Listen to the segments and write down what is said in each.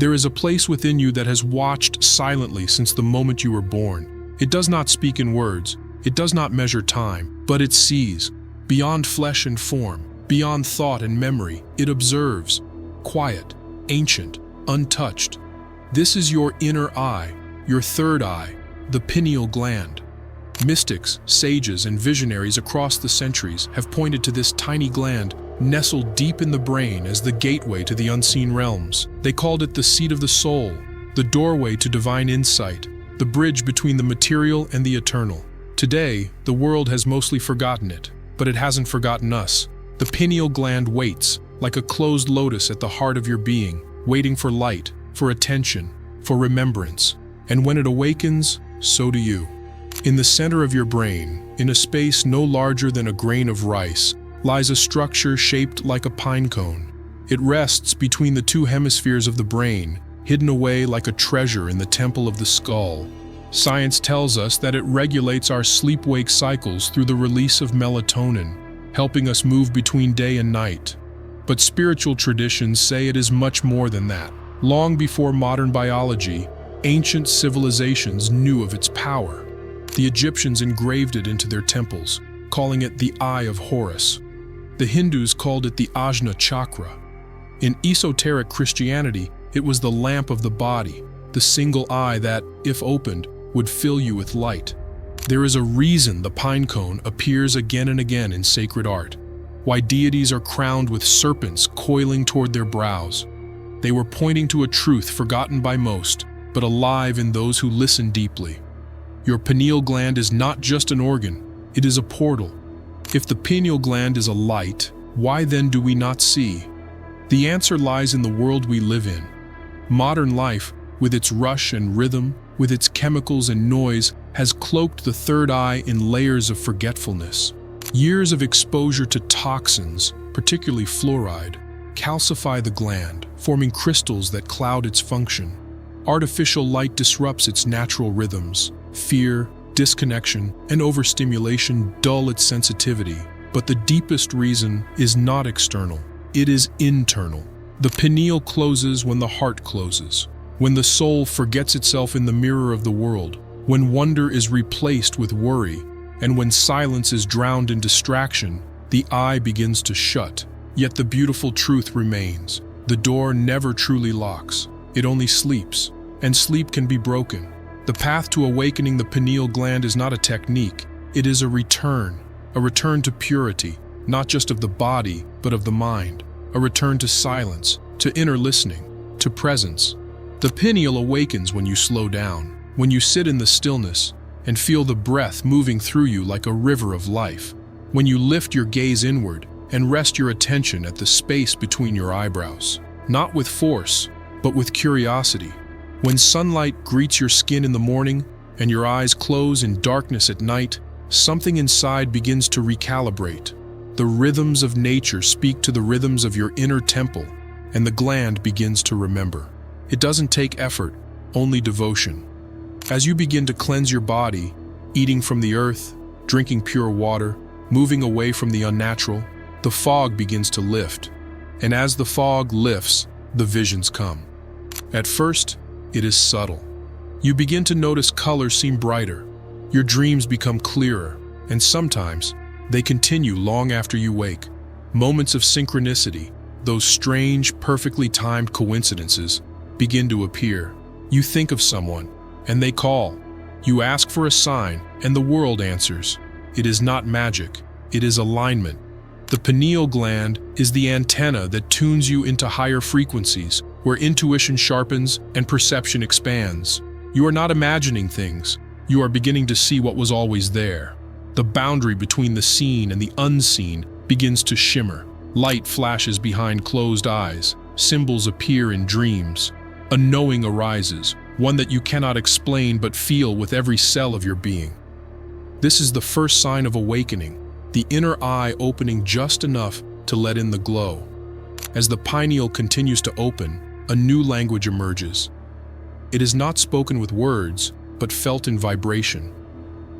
There is a place within you that has watched silently since the moment you were born. It does not speak in words, it does not measure time, but it sees. Beyond flesh and form, beyond thought and memory, it observes. Quiet, ancient, untouched. This is your inner eye, your third eye, the pineal gland. Mystics, sages, and visionaries across the centuries have pointed to this tiny gland nestled deep in the brain as the gateway to the unseen realms. They called it the seat of the soul, the doorway to divine insight, the bridge between the material and the eternal. Today, the world has mostly forgotten it, but it hasn't forgotten us. The pineal gland waits, like a closed lotus at the heart of your being, waiting for light, for attention, for remembrance. And when it awakens, so do you. In the center of your brain, in a space no larger than a grain of rice, lies a structure shaped like a pine cone. It rests between the two hemispheres of the brain, hidden away like a treasure in the temple of the skull. Science tells us that it regulates our sleep-wake cycles through the release of melatonin, helping us move between day and night. But spiritual traditions say it is much more than that. Long before modern biology, ancient civilizations knew of its power. The Egyptians engraved it into their temples, calling it the Eye of Horus. The Hindus called it the Ajna Chakra. In esoteric Christianity, it was the lamp of the body, the single eye that, if opened, would fill you with light. There is a reason the pine cone appears again and again in sacred art, why deities are crowned with serpents coiling toward their brows. They were pointing to a truth forgotten by most, but alive in those who listen deeply. Your pineal gland is not just an organ, it is a portal. If the pineal gland is a light, why then do we not see? The answer lies in the world we live in. Modern life, with its rush and rhythm, with its chemicals and noise, has cloaked the third eye in layers of forgetfulness. Years of exposure to toxins, particularly fluoride, calcify the gland, forming crystals that cloud its function. Artificial light disrupts its natural rhythms. Fear, disconnection, and overstimulation dull its sensitivity. But the deepest reason is not external, it is internal. The pineal closes when the heart closes, when the soul forgets itself in the mirror of the world, when wonder is replaced with worry, and when silence is drowned in distraction, the eye begins to shut. Yet the beautiful truth remains. The door never truly locks, it only sleeps, and sleep can be broken. The path to awakening the pineal gland is not a technique, it is a return to purity, not just of the body, but of the mind, a return to silence, to inner listening, to presence. The pineal awakens when you slow down, when you sit in the stillness and feel the breath moving through you like a river of life, when you lift your gaze inward and rest your attention at the space between your eyebrows, not with force, but with curiosity. When sunlight greets your skin in the morning and your eyes close in darkness at night, something inside begins to recalibrate. The rhythms of nature speak to the rhythms of your inner temple, and the gland begins to remember. It doesn't take effort, only devotion. As you begin to cleanse your body, eating from the earth, drinking pure water, moving away from the unnatural, the fog begins to lift. And as the fog lifts, the visions come. At first, it is subtle. You begin to notice colors seem brighter, your dreams become clearer, and sometimes they continue long after you wake. Moments of synchronicity, those strange, perfectly timed coincidences, begin to appear. You think of someone, and they call. You ask for a sign, and the world answers. It is not magic, it is alignment. The pineal gland is the antenna that tunes you into higher frequencies, where intuition sharpens and perception expands. You are not imagining things, you are beginning to see what was always there. The boundary between the seen and the unseen begins to shimmer. Light flashes behind closed eyes, symbols appear in dreams. A knowing arises, one that you cannot explain but feel with every cell of your being. This is the first sign of awakening, the inner eye opening just enough to let in the glow. As the pineal continues to open, a new language emerges. It is not spoken with words, but felt in vibration.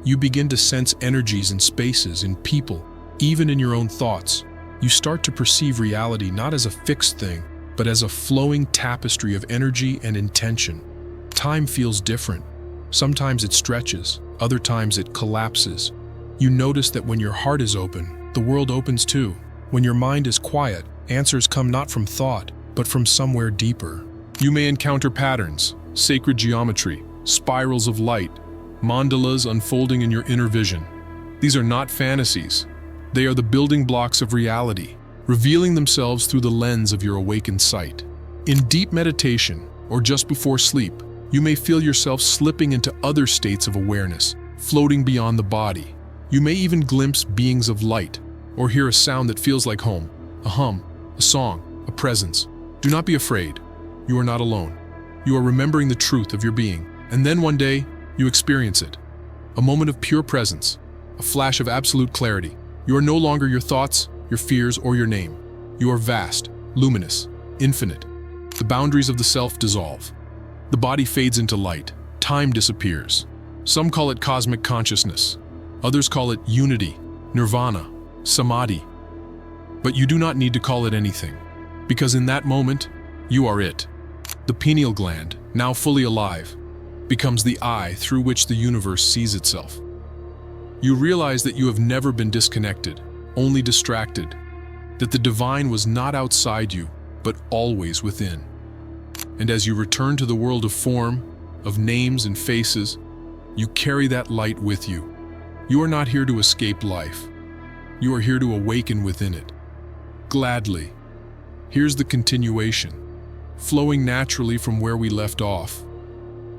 You begin to sense energies in spaces, in people, even in your own thoughts. You start to perceive reality not as a fixed thing, but as a flowing tapestry of energy and intention. Time feels different. Sometimes it stretches, other times it collapses. You notice that when your heart is open, the world opens too. When your mind is quiet, answers come not from thought, but from somewhere deeper. You may encounter patterns, sacred geometry, spirals of light, mandalas unfolding in your inner vision. These are not fantasies. They are the building blocks of reality, revealing themselves through the lens of your awakened sight. In deep meditation, or just before sleep, you may feel yourself slipping into other states of awareness, floating beyond the body. You may even glimpse beings of light, or hear a sound that feels like home, a hum, a song, a presence. Do not be afraid. You are not alone. You are remembering the truth of your being, and then one day, you experience it. A moment of pure presence, a flash of absolute clarity. You are no longer your thoughts, your fears, or your name. You are vast, luminous, infinite. The boundaries of the self dissolve. The body fades into light. Time disappears. Some call it cosmic consciousness. Others call it unity, nirvana, samadhi. But you do not need to call it anything, because in that moment, you are it. The pineal gland, now fully alive, becomes the eye through which the universe sees itself. You realize that you have never been disconnected, only distracted, that the divine was not outside you, but always within. And as you return to the world of form, of names and faces, you carry that light with you. You are not here to escape life. You are here to awaken within it. Gladly. Here's the continuation, flowing naturally from where we left off.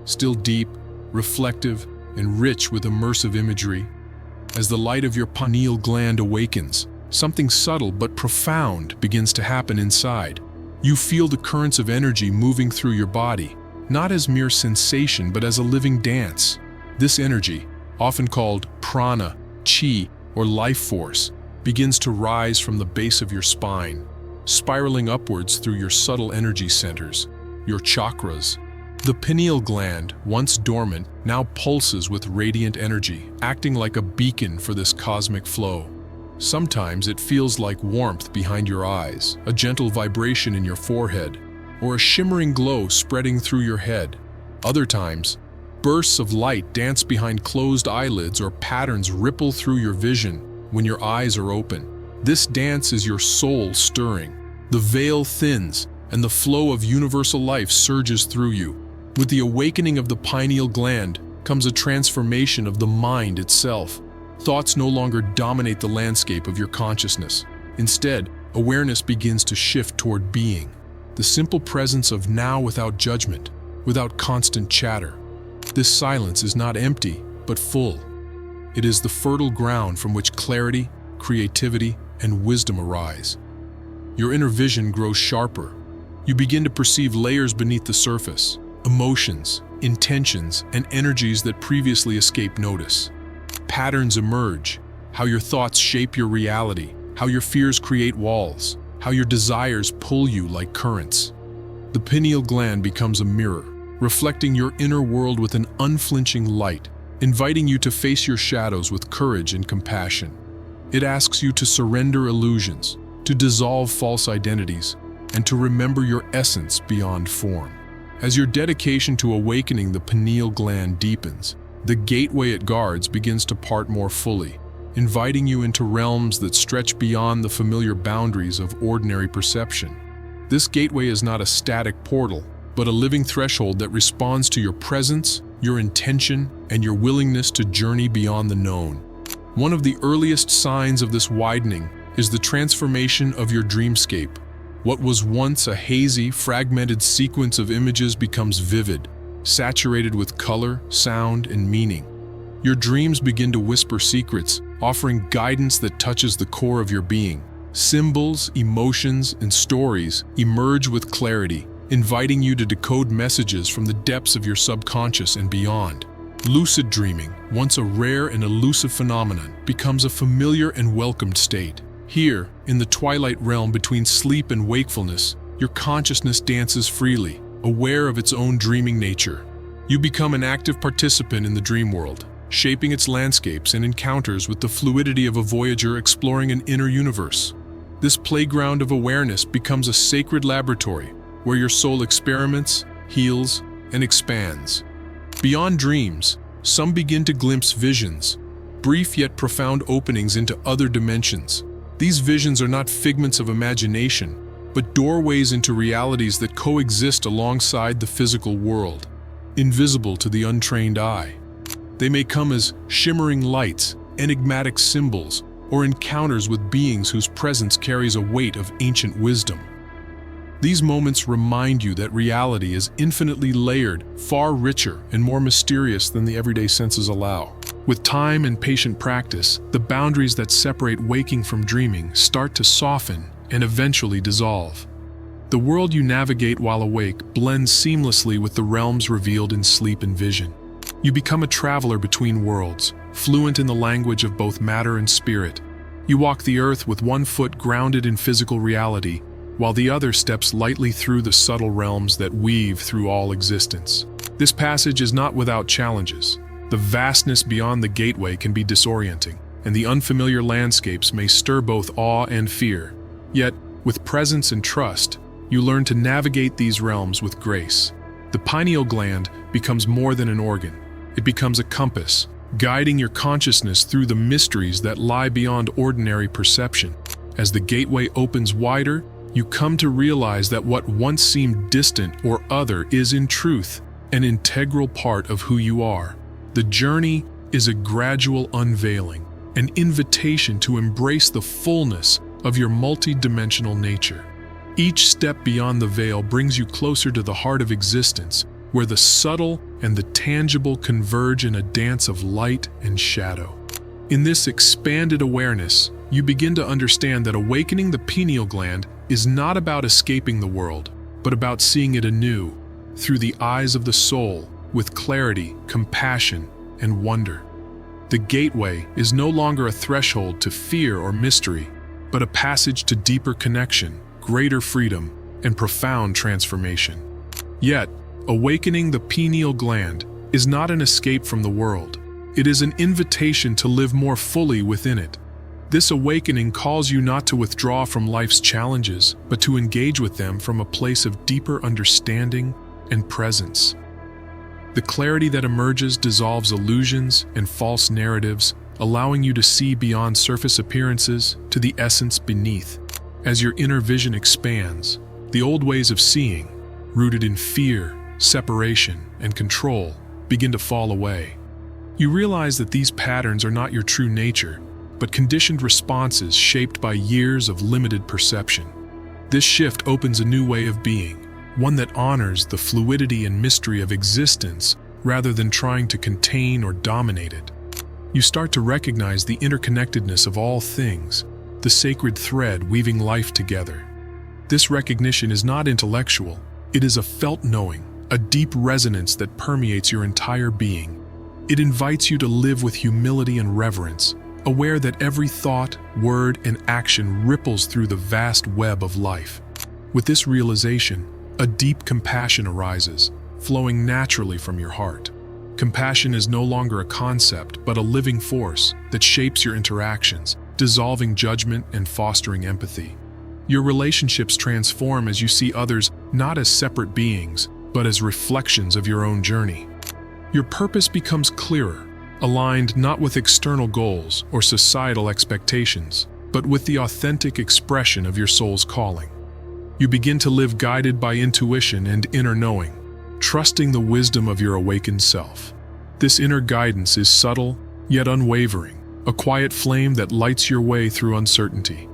Still deep, reflective, and rich with immersive imagery. As the light of your pineal gland awakens, something subtle but profound begins to happen inside. You feel the currents of energy moving through your body, not as mere sensation but as a living dance. This energy, often called prana, chi, or life force, begins to rise from the base of your spine, spiraling upwards through your subtle energy centers, your chakras. The pineal gland, once dormant, now pulses with radiant energy, acting like a beacon for this cosmic flow. Sometimes it feels like warmth behind your eyes, a gentle vibration in your forehead, or a shimmering glow spreading through your head. Other times, bursts of light dance behind closed eyelids or patterns ripple through your vision when your eyes are open. This dance is your soul stirring. The veil thins, and the flow of universal life surges through you. With the awakening of the pineal gland comes a transformation of the mind itself. Thoughts no longer dominate the landscape of your consciousness. Instead, awareness begins to shift toward being, the simple presence of now without judgment, without constant chatter. This silence is not empty, but full. It is the fertile ground from which clarity, creativity, and wisdom arise. Your inner vision grows sharper. You begin to perceive layers beneath the surface, emotions, intentions, and energies that previously escaped notice. Patterns emerge, how your thoughts shape your reality, how your fears create walls, how your desires pull you like currents. The pineal gland becomes a mirror, reflecting your inner world with an unflinching light, inviting you to face your shadows with courage and compassion. It asks you to surrender illusions, to dissolve false identities, and to remember your essence beyond form. As your dedication to awakening the pineal gland deepens, the gateway it guards begins to part more fully, inviting you into realms that stretch beyond the familiar boundaries of ordinary perception. This gateway is not a static portal, but a living threshold that responds to your presence, your intention, and your willingness to journey beyond the known. One of the earliest signs of this widening is the transformation of your dreamscape. What was once a hazy, fragmented sequence of images becomes vivid, saturated with color, sound, and meaning. Your dreams begin to whisper secrets, offering guidance that touches the core of your being. Symbols, emotions, and stories emerge with clarity, inviting you to decode messages from the depths of your subconscious and beyond. Lucid dreaming, once a rare and elusive phenomenon, becomes a familiar and welcomed state. Here, in the twilight realm between sleep and wakefulness, your consciousness dances freely, aware of its own dreaming nature. You become an active participant in the dream world, shaping its landscapes and encounters with the fluidity of a voyager exploring an inner universe. This playground of awareness becomes a sacred laboratory where your soul experiments, heals, and expands. Beyond dreams, some begin to glimpse visions, brief yet profound openings into other dimensions. These visions are not figments of imagination, but doorways into realities that coexist alongside the physical world, invisible to the untrained eye. They may come as shimmering lights, enigmatic symbols, or encounters with beings whose presence carries a weight of ancient wisdom. These moments remind you that reality is infinitely layered, far richer and more mysterious than the everyday senses allow. With time and patient practice, the boundaries that separate waking from dreaming start to soften and eventually dissolve. The world you navigate while awake blends seamlessly with the realms revealed in sleep and vision. You become a traveler between worlds, fluent in the language of both matter and spirit. You walk the earth with one foot grounded in physical reality, while the other steps lightly through the subtle realms that weave through all existence. This passage is not without challenges. The vastness beyond the gateway can be disorienting, and the unfamiliar landscapes may stir both awe and fear. Yet, with presence and trust, you learn to navigate these realms with grace. The pineal gland becomes more than an organ. It becomes a compass, guiding your consciousness through the mysteries that lie beyond ordinary perception. As the gateway opens wider, you come to realize that what once seemed distant or other is in truth an integral part of who you are. The journey is a gradual unveiling, an invitation to embrace the fullness of your multidimensional nature. Each step beyond the veil brings you closer to the heart of existence, where the subtle and the tangible converge in a dance of light and shadow. In this expanded awareness, you begin to understand that awakening the pineal gland is not about escaping the world, but about seeing it anew, through the eyes of the soul, with clarity, compassion, and wonder. The gateway is no longer a threshold to fear or mystery, but a passage to deeper connection, greater freedom, and profound transformation. Yet, awakening the pineal gland is not an escape from the world. It is an invitation to live more fully within it. This awakening calls you not to withdraw from life's challenges, but to engage with them from a place of deeper understanding and presence. The clarity that emerges dissolves illusions and false narratives, allowing you to see beyond surface appearances to the essence beneath. As your inner vision expands, the old ways of seeing, rooted in fear, separation, and control, begin to fall away. You realize that these patterns are not your true nature, but conditioned responses shaped by years of limited perception. This shift opens a new way of being, one that honors the fluidity and mystery of existence rather than trying to contain or dominate it. You start to recognize the interconnectedness of all things, the sacred thread weaving life together. This recognition is not intellectual, it is a felt knowing, a deep resonance that permeates your entire being. It invites you to live with humility and reverence, aware that every thought, word, and action ripples through the vast web of life. With this realization, a deep compassion arises, flowing naturally from your heart. Compassion is no longer a concept, but a living force that shapes your interactions, dissolving judgment and fostering empathy. Your relationships transform as you see others not as separate beings, but as reflections of your own journey. Your purpose becomes clearer, aligned not with external goals or societal expectations, but with the authentic expression of your soul's calling. You begin to live guided by intuition and inner knowing, trusting the wisdom of your awakened self. This inner guidance is subtle, yet unwavering, a quiet flame that lights your way through uncertainty.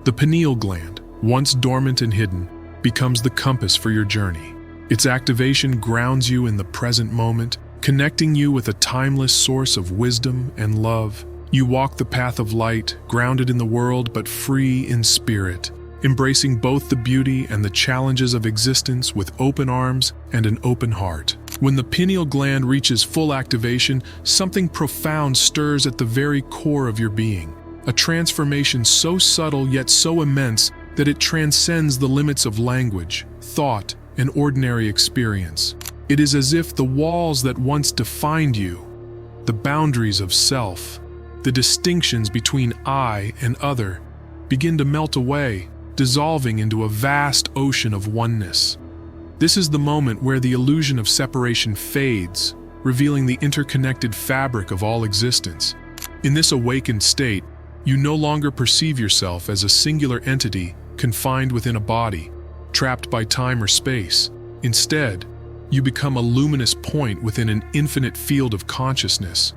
The pineal gland, once dormant and hidden, becomes the compass for your journey. Its activation grounds you in the present moment, connecting you with a timeless source of wisdom and love. You walk the path of light, grounded in the world but free in spirit, embracing both the beauty and the challenges of existence with open arms and an open heart. When the pineal gland reaches full activation, something profound stirs at the very core of your being, a transformation so subtle yet so immense that it transcends the limits of language, thought, and ordinary experience. It is as if the walls that once defined you, the boundaries of self, the distinctions between I and other, begin to melt away, dissolving into a vast ocean of oneness. This is the moment where the illusion of separation fades, revealing the interconnected fabric of all existence. In this awakened state, you no longer perceive yourself as a singular entity confined within a body, trapped by time or space. Instead, you become a luminous point within an infinite field of consciousness,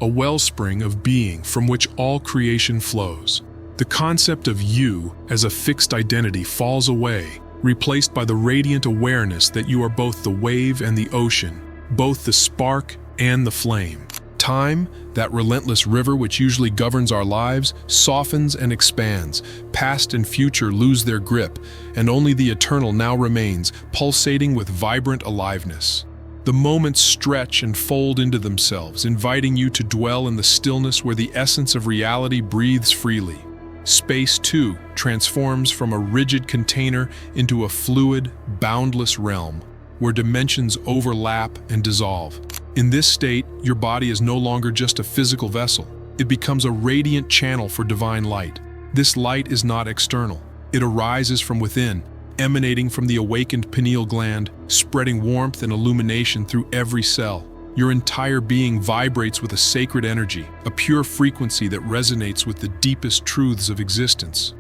a wellspring of being from which all creation flows. The concept of you as a fixed identity falls away, replaced by the radiant awareness that you are both the wave and the ocean, both the spark and the flame. Time, that relentless river which usually governs our lives, softens and expands. Past and future lose their grip, and only the eternal now remains, pulsating with vibrant aliveness. The moments stretch and fold into themselves, inviting you to dwell in the stillness where the essence of reality breathes freely. Space, too, transforms from a rigid container into a fluid, boundless realm, where dimensions overlap and dissolve. In this state, your body is no longer just a physical vessel. It becomes a radiant channel for divine light. This light is not external. It arises from within, emanating from the awakened pineal gland, spreading warmth and illumination through every cell. Your entire being vibrates with a sacred energy, a pure frequency that resonates with the deepest truths of existence.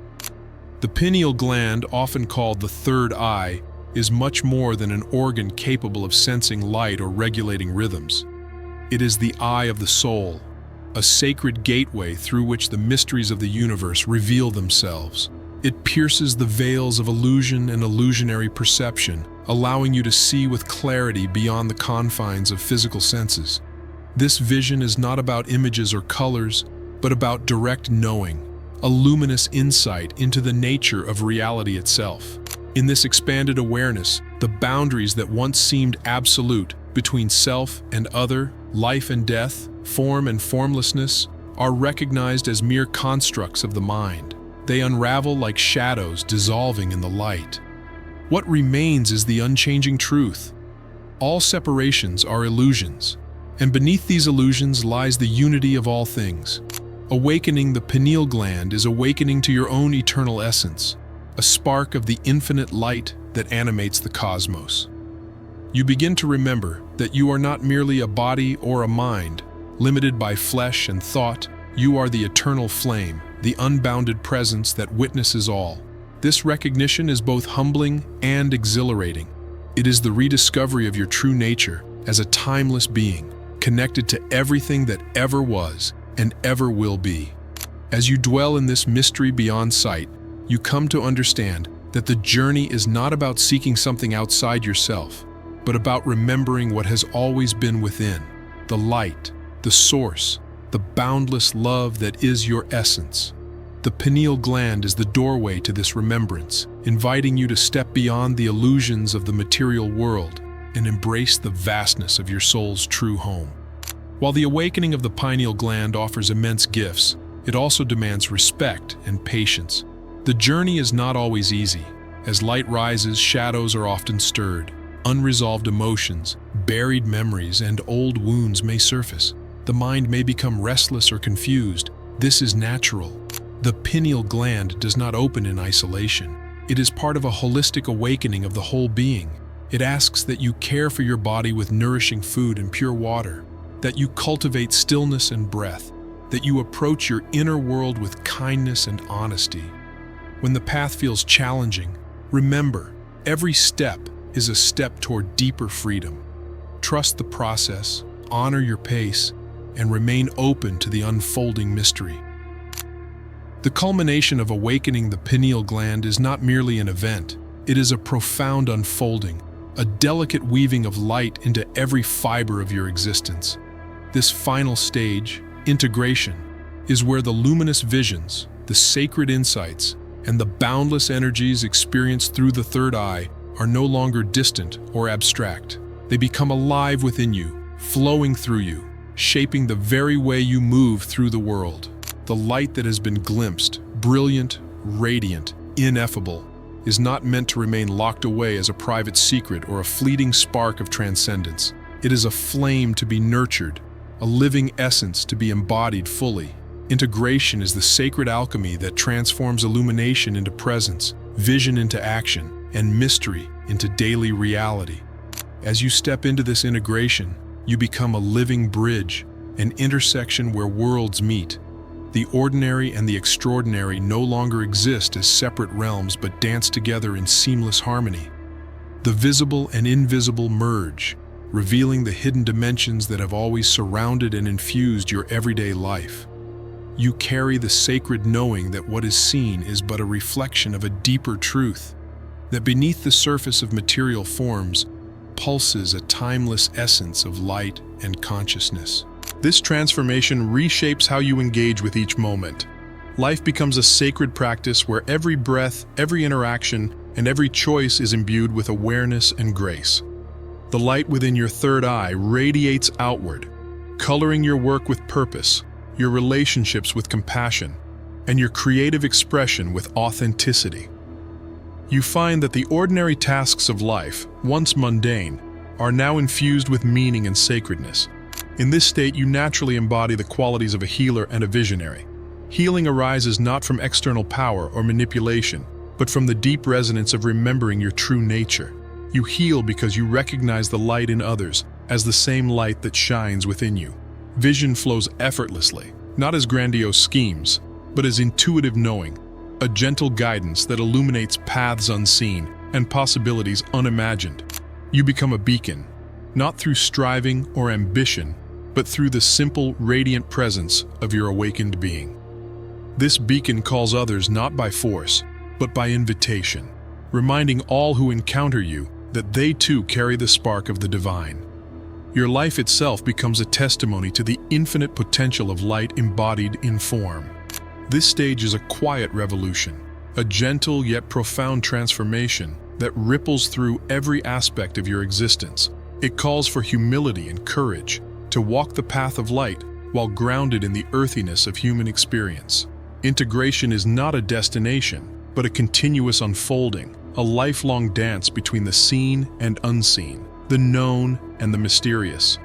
The pineal gland, often called the third eye, is much more than an organ capable of sensing light or regulating rhythms. It is the eye of the soul, a sacred gateway through which the mysteries of the universe reveal themselves. It pierces the veils of illusion and illusionary perception, allowing you to see with clarity beyond the confines of physical senses. This vision is not about images or colors, but about direct knowing, a luminous insight into the nature of reality itself. In this expanded awareness, the boundaries that once seemed absolute between self and other, life and death, form and formlessness, are recognized as mere constructs of the mind. They unravel like shadows dissolving in the light. What remains is the unchanging truth. All separations are illusions, and beneath these illusions lies the unity of all things. Awakening the pineal gland is awakening to your own eternal essence, a spark of the infinite light that animates the cosmos. You begin to remember that you are not merely a body or a mind, limited by flesh and thought. You are the eternal flame, the unbounded presence that witnesses all. This recognition is both humbling and exhilarating. It is the rediscovery of your true nature as a timeless being, connected to everything that ever was and ever will be. As you dwell in this mystery beyond sight, you come to understand that the journey is not about seeking something outside yourself, but about remembering what has always been within, the light, the source, the boundless love that is your essence. The pineal gland is the doorway to this remembrance, inviting you to step beyond the illusions of the material world and embrace the vastness of your soul's true home. While the awakening of the pineal gland offers immense gifts, it also demands respect and patience. The journey is not always easy. As light rises, shadows are often stirred. Unresolved emotions, buried memories, and old wounds may surface. The mind may become restless or confused. This is natural. The pineal gland does not open in isolation. It is part of a holistic awakening of the whole being. It asks that you care for your body with nourishing food and pure water, that you cultivate stillness and breath, that you approach your inner world with kindness and honesty. When the path feels challenging, remember, every step is a step toward deeper freedom. Trust the process, honor your pace, and remain open to the unfolding mystery. The culmination of awakening the pineal gland is not merely an event. It is a profound unfolding, a delicate weaving of light into every fiber of your existence. This final stage, integration, is where the luminous visions, the sacred insights, and the boundless energies experienced through the third eye are no longer distant or abstract. They become alive within you, flowing through you, shaping the very way you move through the world. The light that has been glimpsed, brilliant, radiant, ineffable, is not meant to remain locked away as a private secret or a fleeting spark of transcendence. It is a flame to be nurtured, a living essence to be embodied fully. Integration is the sacred alchemy that transforms illumination into presence, vision into action, and mystery into daily reality. As you step into this integration, you become a living bridge, an intersection where worlds meet. The ordinary and the extraordinary no longer exist as separate realms but dance together in seamless harmony. The visible and invisible merge, revealing the hidden dimensions that have always surrounded and infused your everyday life. You carry the sacred knowing that what is seen is but a reflection of a deeper truth, that beneath the surface of material forms pulses a timeless essence of light and consciousness. This transformation reshapes how you engage with each moment. Life becomes a sacred practice where every breath, every interaction, and every choice is imbued with awareness and grace. The light within your third eye radiates outward, coloring your work with purpose, your relationships with compassion, and your creative expression with authenticity. You find that the ordinary tasks of life, once mundane, are now infused with meaning and sacredness. In this state, you naturally embody the qualities of a healer and a visionary. Healing arises not from external power or manipulation, but from the deep resonance of remembering your true nature. You heal because you recognize the light in others as the same light that shines within you. Vision flows effortlessly, not as grandiose schemes, but as intuitive knowing, a gentle guidance that illuminates paths unseen and possibilities unimagined. You become a beacon, not through striving or ambition, but through the simple, radiant presence of your awakened being. This beacon calls others not by force, but by invitation, reminding all who encounter you that they too carry the spark of the divine. Your life itself becomes a testimony to the infinite potential of light embodied in form. This stage is a quiet revolution, a gentle yet profound transformation that ripples through every aspect of your existence. It calls for humility and courage to walk the path of light while grounded in the earthiness of human experience. Integration is not a destination, but a continuous unfolding, a lifelong dance between the seen and unseen, the known and the mysterious.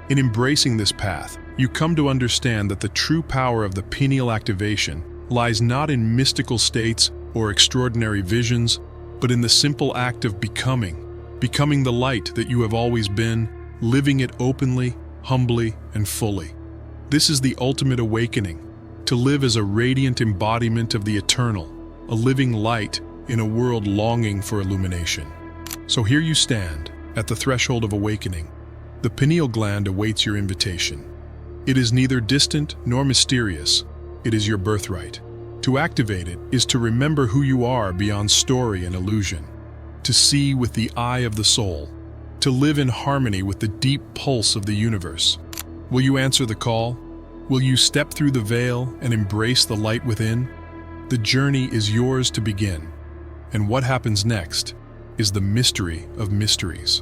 In embracing this path, you come to understand that the true power of the pineal activation lies not in mystical states or extraordinary visions, but in the simple act of becoming the light that you have always been, living it openly, humbly, and fully. This is the ultimate awakening, to live as a radiant embodiment of the eternal, a living light in a world longing for illumination. So here you stand, at the threshold of awakening. The pineal gland awaits your invitation. It is neither distant nor mysterious. It is your birthright. To activate it is to remember who you are beyond story and illusion, to see with the eye of the soul, to live in harmony with the deep pulse of the universe. Will you answer the call? Will you step through the veil and embrace the light within? The journey is yours to begin, and what happens next is the mystery of mysteries.